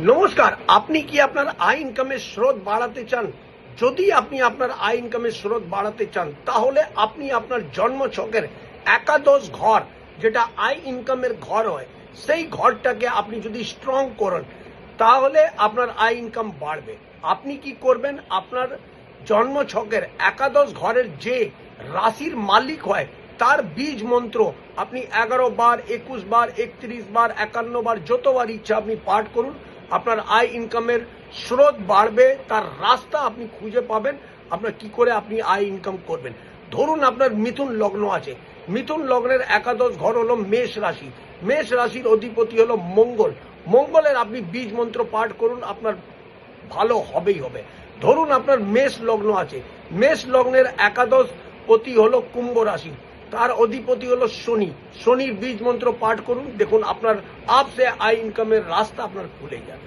নমস্কার। আপনি কি আপনার আয় ইনকামের স্রোত বাড়াতে চান? যদি আপনি আপনার আয় ইনকামের স্রোত বাড়াতে চান তাহলে আপনি আপনার জন্মছকের একাদশ ঘর, যেটা আয় ইনকামের ঘর হয়, সেই ঘরটাকে আপনি যদি স্ট্রং করেন তাহলে আপনার আয় ইনকাম বাড়বে। আপনি কি করবেন? আপনার জন্মছকের একাদশ ঘরের যে রাশির মালিক হয় তার বীজ মন্ত্র আপনি 11 বার, 21 বার, 31 বার, 51 বার, যতবার ইচ্ছা আপনি পাঠ করুন। আপনার আয় ইনকামের স্রোত বাড়বে, তার রাস্তা আপনি খুঁজে পাবেন। আপনার কি করে আপনি আয় ইনকাম করবেন। ধরুন আপনার মিথুন লগ্ন আছে, মিথুন লগ্নের একাদশ ঘর হলো মেষ রাশি। মেষ রাশির অধিপতি হলো মঙ্গল। মঙ্গলের আপনি বীজ মন্ত্র পাঠ করুন, আপনার ভালো হবেই হবে। ধরুন আপনার মেষ লগ্ন আছে, মেষ লগ্নের একাদশ পতি হলো কুম্ভ রাশি, তার অধিপতি হলো শনি। শনির বীজ মন্ত্র পাঠ করুন, দেখুন আপনার আপসে আয় ইনকামের রাস্তা আপনার খুলে যাবে।